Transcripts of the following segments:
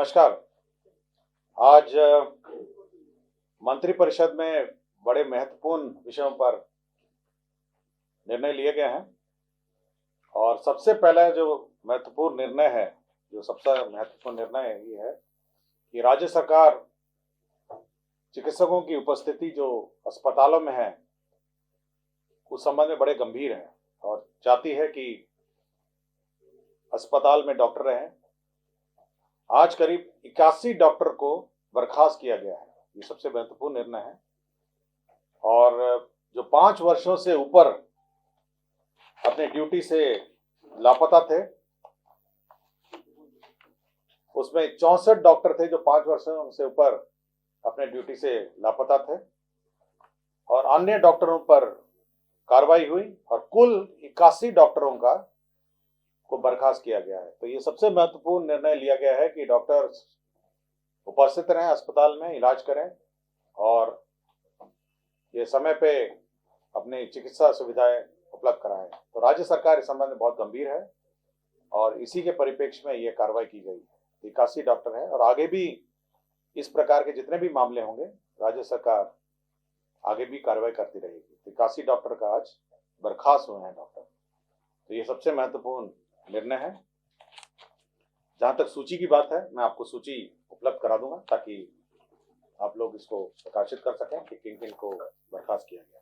नमस्कार। आज मंत्रिपरिषद में बड़े महत्वपूर्ण विषयों पर निर्णय लिए गए हैं और सबसे पहला जो महत्वपूर्ण निर्णय है, जो सबसे महत्वपूर्ण निर्णय ये है कि राज्य सरकार चिकित्सकों की उपस्थिति जो अस्पतालों में है उस संबंध में बड़े गंभीर है और चाहती है कि अस्पताल में डॉक्टर रहें। आज करीब 81 डॉक्टर को बर्खास्त किया गया है। ये सबसे महत्वपूर्ण निर्णय है और जो 5 वर्षों से ऊपर अपने ड्यूटी से लापता थे उसमें 64 डॉक्टर थे जो 5 वर्षों से ऊपर अपने ड्यूटी से लापता थे और अन्य डॉक्टरों पर कार्रवाई हुई और कुल 81 डॉक्टरों को बर्खास्त किया गया है। तो ये सबसे महत्वपूर्ण निर्णय लिया गया है कि डॉक्टर उपस्थित रहें अस्पताल में, इलाज करें और ये समय पे अपनी चिकित्सा सुविधाएं उपलब्ध कराएं। तो राज्य सरकार इस संबंध में बहुत गंभीर है और इसी के परिप्रेक्ष्य में ये कार्रवाई की गई है। 81 डॉक्टर हैं और आगे भी इस प्रकार के जितने भी मामले होंगे राज्य सरकार आगे भी कार्रवाई करती रहेगी। 81 डॉक्टर का आज बर्खास्त हुए हैं डॉक्टर। तो ये सबसे महत्वपूर्ण निर्णय है। जहां तक सूची की बात है, मैं आपको सूची उपलब्ध करा दूंगा ताकि आप लोग इसको प्रकाशित कर सकें कि किन किन को बर्खास्त किया गया।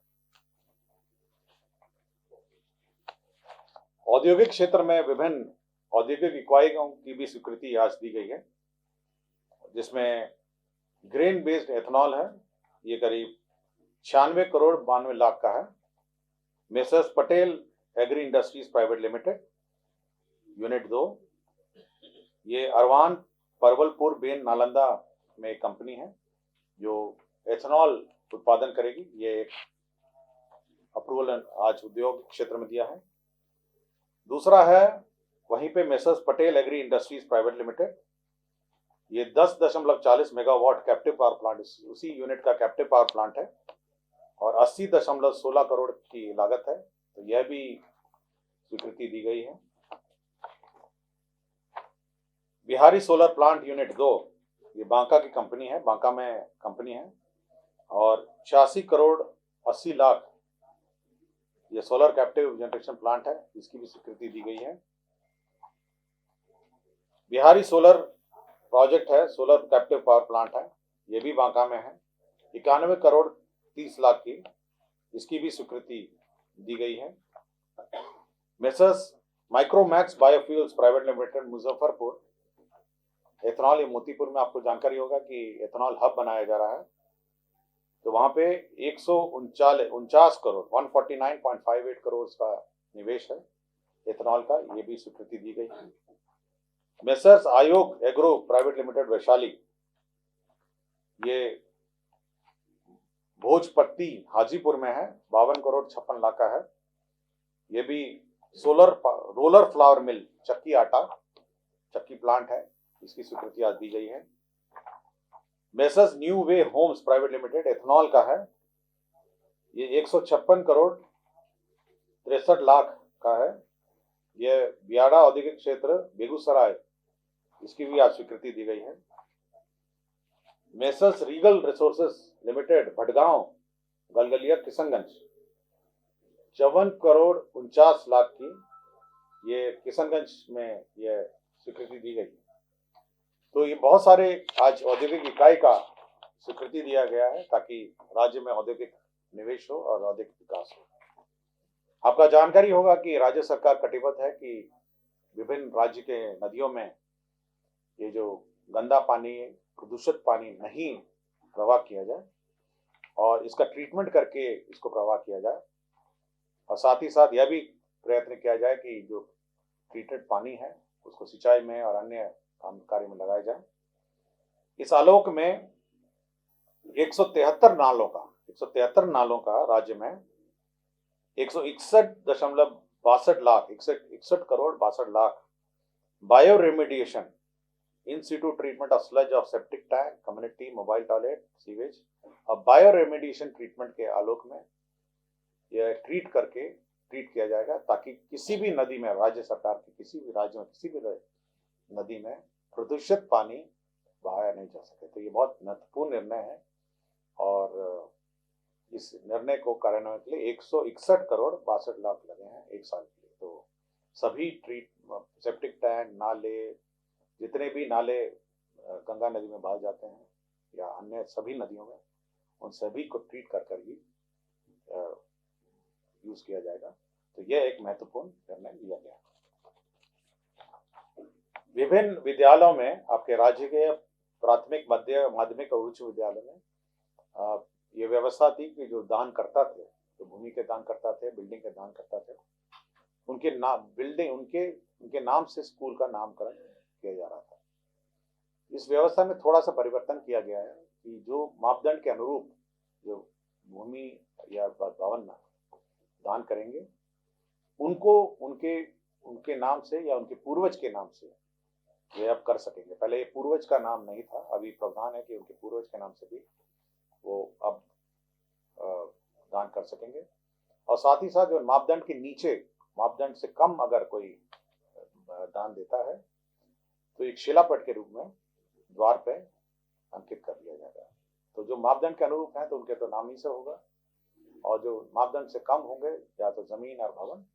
औद्योगिक क्षेत्र में विभिन्न औद्योगिक इकाइयों की भी स्वीकृति आज दी गई है, जिसमें ग्रेन बेस्ड एथेनॉल है, ये करीब 96 करोड़ 92 लाख का है। Messrs Patel agri industries private limited unit 2, ये अरवान परवलपुर बेन नालंदा में एक कंपनी है जो एथेनॉल उत्पादन करेगी। ये एक अप्रूवल आज उद्योग क्षेत्र में दिया है। दूसरा है वहीं पे Messrs Patel agri industries private limited, ये 10.40 मेगावाट कैप्टिव पावर प्लांट, उसी यूनिट का कैप्टिव पावर प्लांट है और 80.16 करोड़ की लागत है। तो यह भी स्वीकृति दी गई है। बिहारी सोलर प्लांट यूनिट 2, ये बांका की कंपनी है, बांका में कंपनी है और 86 करोड़ 80 लाख ये सोलर कैप्टिव जनरेशन प्लांट है, इसकी भी स्वीकृति दी गई है। बिहारी सोलर प्रोजेक्ट है, सोलर कैप्टिव पावर प्लांट है, ये भी बांका में है, 91 करोड़ 30 लाख की, इसकी भी स्वीकृति दी गई है। Messrs Micromax biofuels private limited Muzaffarpur, ethanol, ये मोतीपुर में आपको जानकारी होगा कि एथेनॉल हब बनाया जा रहा है। तो वहां पे 149 करोड़ 149.58 करोड़ का निवेश है एथेनॉल का, ये भी स्वीकृति दी गई है। मेसर्स आयोग एग्रो प्राइवेट लिमिटेड वैशाली, ये भोजपट्टी हाजीपुर में है, 52 करोड़ 56 लाख का है। ये भी रोलर फ्लावर मिल, चक्की प्लांट है, इसकी स्वीकृति आज दी गई है। Messrs new way homes private limited ethanol का है, ये 156 करोड़ 63 लाख का है। यह बियाड़ा औद्योगिक क्षेत्र बेगूसराय, इसकी भी आज स्वीकृति दी गई है। Messrs Regal resources limited Bhatgaon Galgalia Kishanganj, 54 crore 49 lakh की, ये किशनगंज में यह स्वीकृति दी गई। तो ये बहुत सारे आज औद्योगिक इकाई का स्वीकृति दिया गया है ताकि राज्य में औद्योगिक निवेश हो और औद्योगिक विकास हो। आपका जानकारी होगा कि राज्य सरकार कटिबद्ध है कि विभिन्न राज्य के नदियों में ये जो गंदा पानी, प्रदूषित पानी नहीं प्रवाह किया जाए और इसका ट्रीटमेंट करके इसको प्रवाह किया जाए और साथ ही साथ यह भी प्रयत्न किया जाए कि जो ट्रीटेड पानी है उसको सिंचाई में और अन्य काम कार्य में लगाया जाए। इस आलोक में 173 नालों का राज्य में 161.62 lakh 61 crore 62 lakh bioremediation in situ treatment of sludge of septic tank, community mobile toilet, sewage और बायो रेमेडिएशन ट्रीटमेंट के आलोक में यह ट्रीट किया जाएगा ताकि किसी भी नदी में, राज्य सरकार के किसी भी राज्य में किसी भी नदी में प्रदूषित पानी बहाया नहीं जा सके। तो ये बहुत महत्वपूर्ण निर्णय है और इस निर्णय को कार्यान्वयन के लिए 161 करोड़ 62 लाख लगे हैं एक साल के लिए। तो सभी सेप्टिक टैंक, नाले, जितने भी नाले गंगा नदी में बहाए जाते हैं या अन्य सभी नदियों में, उन सभी को ट्रीट कर कर ही यूज किया जाएगा। तो यह एक महत्वपूर्ण निर्णय लिया गया। विभिन्न विद्यालयों में, आपके राज्य के प्राथमिक, मध्य, माध्यमिक और उच्च विद्यालय में ये व्यवस्था थी कि जो दान करता थे, जो भूमि के दान करता थे, बिल्डिंग के दान करता थे, उनके नाम, बिल्डिंग, उनके नाम से स्कूल का नामकरण किया जा रहा था। इस व्यवस्था में थोड़ा सा परिवर्तन किया गया है कि जो मापदंड के अनुरूप जो भूमि या भवन दान करेंगे, उनको उनके नाम से या उनके पूर्वज के नाम से वे अब कर सकेंगे। पहले ये पूर्वज का नाम नहीं था, अभी प्रावधान है कि उनके पूर्वज के नाम से भी वो अब दान कर सकेंगे। और साथ ही साथ जो मापदंड के नीचे, मापदंड से कम अगर कोई दान देता है तो एक शिलापट के रूप में द्वार पे अंकित कर दिया जाएगा। तो जो मापदंड के अनुरूप हैं तो उनके तो नाम ही से होगा, और जो मापदंड से कम होंगे या तो जमीन और भवन,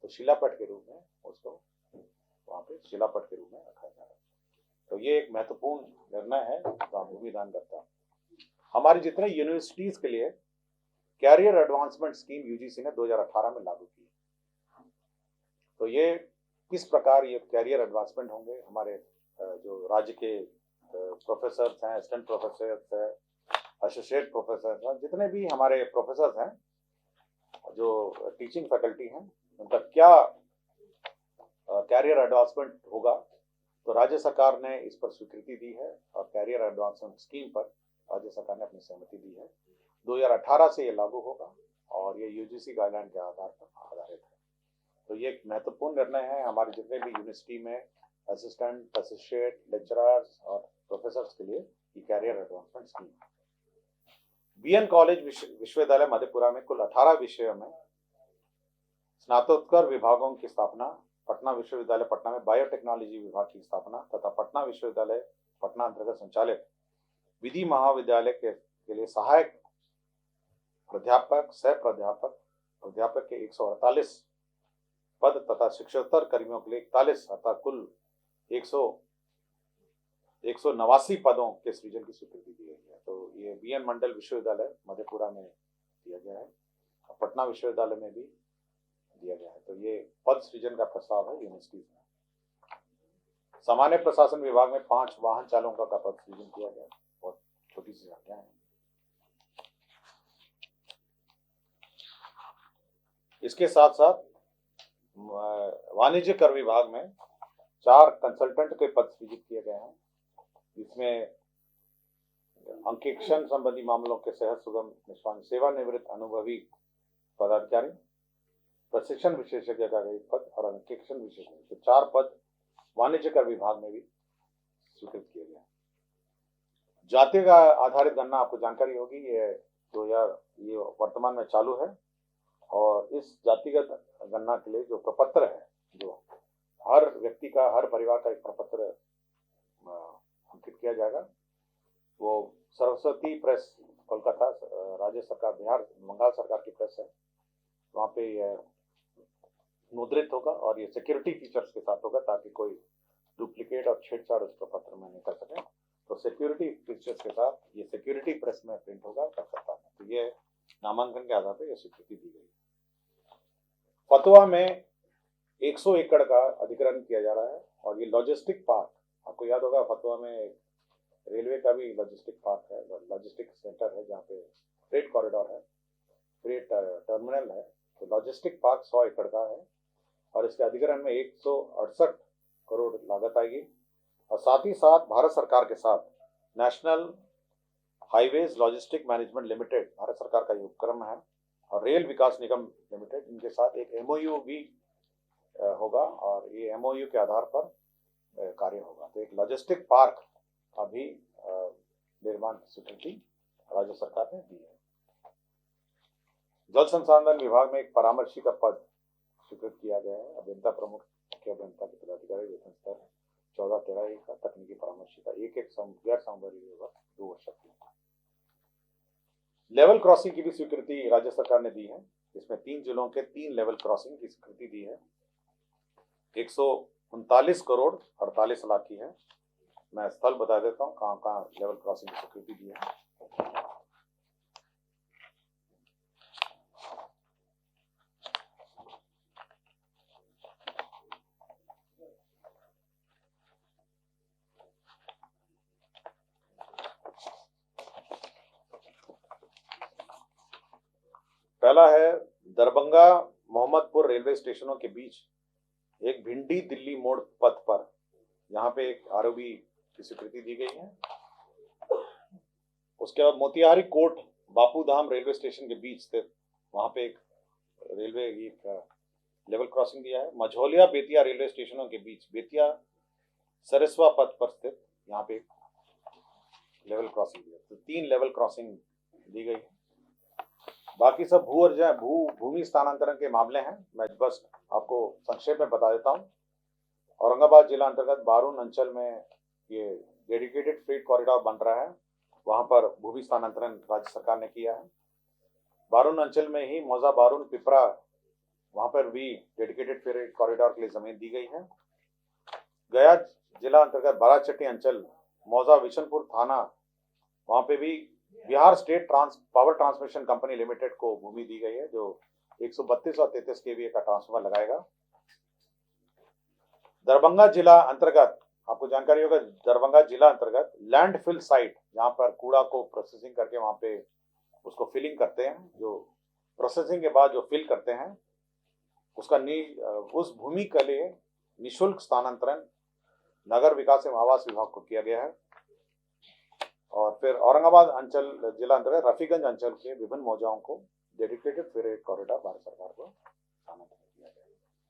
तो शिलापट के रूप में उसको वहां पे शिलापट के रूप में रखा जाएगा। तो ये एक महत्वपूर्ण निर्णय है भूमि दान करता। हमारी जितने यूनिवर्सिटीज के लिए कैरियर एडवांसमेंट स्कीम यूजीसी ने 2018 में लागू की। तो ये किस प्रकार ये कैरियर एडवांसमेंट होंगे, हमारे जो राज्य के प्रोफेसर हैं, असिस्टेंट प्रोफेसर हैं, एसोसिएट प्रोफेसर हैं, जितने भी हमारे प्रोफेसर हैं, जो टीचिंग फैकल्टी हैं, उनका क्या कैरियर एडवांसमेंट होगा। तो राज्य सरकार ने इस पर स्वीकृति दी है और कैरियर एडवांसमेंट स्कीम पर राज्य सरकार ने अपनी सहमति दी है। 2018 से ये लागू होगा और ये यूजीसी गाइडलाइन के आधार पर आधारित है। तो ये एक महत्वपूर्ण निर्णय है। हमारे जितने भी यूनिवर्सिटी में असिस्टेंट, एसोसिएट, लेक्चरर्स और प्रोफेसर्स के लिए ये कैरियर एडवांसमेंट स्कीम है। बीएन कॉलेज विश्वविद्यालय मधेपुरा में कुल 18 विषयों में स्नातकोत्तर विभागों की स्थापना, पटना विश्वविद्यालय पटना में बायोटेक्नोलॉजी विभाग की स्थापना तथा पटना विश्वविद्यालय पटना अंतर्गत संचालित विधि महाविद्यालय के लिए सहायक प्राध्यापक, सह प्राध्यापक, प्राध्यापक के 148 पद तथा शिक्षकोत्तर कर्मियों के लिए 41 अर्थात कुल 189 पदों के सृजन की स्वीकृति दी गई है। तो ये बीएन मंडल विश्वविद्यालय मधेपुरा में दिया गया है, पटना विश्वविद्यालय में भी दिया गया है। तो ये पद सृजन का प्रस्ताव है यूनिवर्सिटी में। सामान्य प्रशासन विभाग में 5 वाहन चालकों का पद सृजन किया गया, बहुत छोटी सी संख्या है। इसके साथ साथ वाणिज्य कर विभाग में 4 कंसल्टेंट के पद सृजित किए गए हैं, जिसमें अंकेक्षण संबंधी मामलों के सहज सुगम निष्पादन, सेवानिवृत्त अनुभवी पदाधिकारी, प्रशिक्षण विशेषज्ञ का एक पद और अंकेक्षण विशेषज्ञ, तो 4 पद वाणिज्य कर विभाग में भी स्वीकृत किए गए। जाति का आधारित गणना आपको जानकारी होगी, ये वर्तमान में चालू है और इस जातिगत गणना के लिए जो प्रपत्र है, जो हर व्यक्ति का, हर परिवार का एक प्रपत्र अंकित किया जाएगा, वो सरस्वती प्रेस कोलकाता, राज्य सरकार, बिहार, बंगाल सरकार की प्रेस है, वहाँ पे यह मुद्रित होगा और ये सिक्योरिटी फीचर्स के साथ होगा ताकि कोई डुप्लीकेट और छेड़छाड़ उस प्रपत्र में नहीं कर सके। तो सिक्योरिटी फीचर्स के साथ ये सिक्योरिटी प्रेस में प्रिंट होगा कलकत्ता में। तो ये नामांकन के आधार पर यह स्वीकृति दी गई। फतुहा में 100 एकड़ का अधिग्रहण किया जा रहा है और ये लॉजिस्टिक पार्क, आपको याद होगा फतुहा में रेलवे का भी लॉजिस्टिक पार्क है, लॉजिस्टिक सेंटर है, जहाँ पे फ्रेट कॉरिडोर है, फ्रेट टर्मिनल है। तो लॉजिस्टिक पार्क 100 एकड़ का है और इसके अधिग्रहण में 168 करोड़ लागत आएगी। और साथ ही साथ भारत सरकार के साथ national highways logistic management limited, Bharat सरकार का ये उपक्रम है, और रेल विकास निगम लिमिटेड, इनके साथ एक एमओयू भी होगा और ये एमओयू के आधार पर कार्य होगा। तो एक लॉजिस्टिक पार्क अभी निर्माण की स्वीकृति राज्य सरकार ने दी है। जल संसाधन विभाग में एक परामर्शी का पद स्वीकृत किया गया है। अभियंता प्रमुख, मुख्य अभियंता के पदाधिकारी, वेतन स्तर 14-13 का तकनीकी परामर्श का एक गैर संवैधानिक होगा 2 वर्ष की। लेवल क्रॉसिंग की भी स्वीकृति राज्य सरकार ने दी है। इसमें 3 जिलों के 3 लेवल क्रॉसिंग की स्वीकृति दी है। 139 करोड़ 48 लाख की है। मैं स्थल बता देता हूँ कहाँ कहाँ लेवल क्रॉसिंग की स्वीकृति दी है। पहला है दरभंगा मोहम्मदपुर रेलवे स्टेशनों के बीच एक भिंडी दिल्ली मोड़ पथ पर, यहाँ पे एक आरओबी की स्वीकृति दी गई है। उसके बाद Motihari coat Bapu Dham railway station के बीच स्थित वहां पे एक रेलवे लेवल क्रॉसिंग दिया है। मझौलिया बेतिया रेलवे स्टेशनों के बीच बेतिया सरसवा पथ पर स्थित यहाँ पे लेवल क्रॉसिंग दिया, तो 3 लेवल क्रॉसिंग दी गई है। बाकी सब भूमि स्थानांतरण के मामले हैं। मैं बस आपको संक्षेप में बता देता हूँ। औरंगाबाद जिला अंतर्गत बारून अंचल में ये डेडिकेटेड फ्रेट कॉरिडोर बन रहा है, वहां पर भूमि स्थानांतरण राज्य सरकार ने किया है। बारून अंचल में ही मौजा बारून पिपरा, वहां पर भी डेडिकेटेड फ्रेट कॉरिडोर के लिए जमीन दी गई है। गया जिला अंतर्गत बाराचट्टी अंचल मौजा विशनपुर थाना, वहां पे भी Bihar state power transmission company limited को भूमि दी गई है, जो 132 और 33 केवीए का ट्रांसफार्मर लगाएगा। दरभंगा जिला अंतर्गत आपको जानकारी होगा, दरभंगा जिला अंतर्गत लैंडफिल साइट, जहां पर कूड़ा को प्रोसेसिंग करके वहां पे उसको फिलिंग करते हैं, जो प्रोसेसिंग के बाद जो फिल करते हैं उसका उस भूमि के लिए निःशुल्क स्थानांतरण नगर विकास एवं आवास विभाग को किया गया है। और फिर औरंगाबाद अंचल जिला अंतर्गत रफीगंज अंचल के विभिन्न मौजाओं को डेडिकेटेड फ्रेट कॉरिडोर भारत सरकार को